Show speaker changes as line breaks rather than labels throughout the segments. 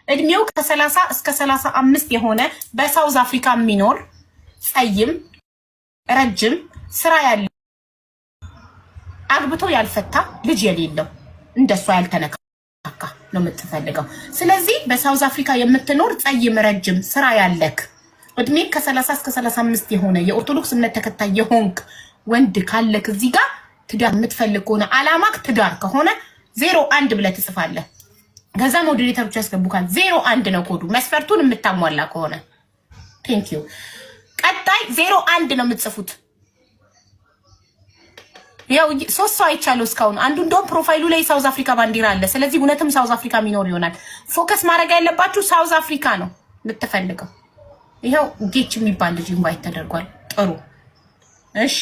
እድሜው ከ30 እስከ 35 የሆነ በሳውዝ አፍሪካ የሚኖር ጸይም ረጅም ስራ ያለው አግብቶ ያልፈታ ልጅ የሌለው እንደሷ ያልተነካካ ነው የምትፈልገው። ስለዚህ በሳውዝ አፍሪካ የምትኖር ጸይም ረጅም ስራ ያለክ እድሜ ከ30 እስከ 35 የሆነ የኦርቶዶክስ እምነት ተከታይ የሆንክ ወንድ ካለክ እዚህ ጋር ትዳር የምትፈልግ ከሆነ አላማክ ትዳር ከሆነ 01 ብለህ ትጽፋለህ። ከዛ ሞዴሬተሮች ያስገቡካል። 01 ነው ኮዱ መስፈርቱን የምታሟላ ከሆነ ቴንክ ዩ። ቀጣይ 01 ነው የምትጽፉት። ያው 3 ሰው አይቻለው እስካሁን። አንዱ እንደውም ፕሮፋይሉ ላይ ሳውዝ አፍሪካ ባንዲራ አለ። ስለዚህ እውነትም ሳውዝ አፍሪካ የሚኖር ይሆናል። ፎከስ ማድረግ ያለባችሁ ሳውዝ አፍሪካ ነው የምትፈልገው። ይሄው ጌች የሚባል ልጅ ኢንቫይት ተደርጓል። ጥሩ እሺ።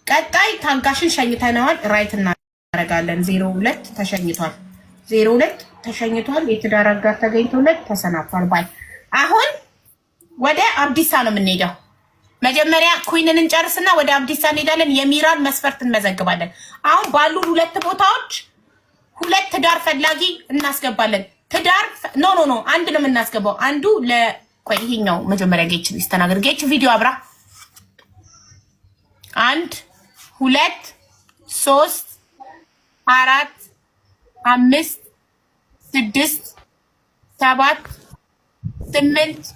ቀጣይ ታጋሽን ሸኝተነዋል። ራይት እናደርጋለን። 02 ተሸኝቷል። 02 ተሸኝቷል። የትዳር አጋር ተገኝቶለት ተሰናብቷል። ባይ አሁን ወደ አብዲሳ ነው የምንሄደው። መጀመሪያ ኩዊንን እንጨርስና ወደ አብዲሳ እንሄዳለን። የሚራን መስፈርት እንመዘግባለን። አሁን ባሉ 2 ቦታዎች 2 ትዳር ፈላጊ እናስገባለን። ትዳር ኖ አንድ ነው የምናስገባው። አንዱ ለቆይ ይሄኛው መጀመሪያ ጌች ይስተናገር። ጌች ቪዲዮ አብራ 1 2 3 4 5 6 7 8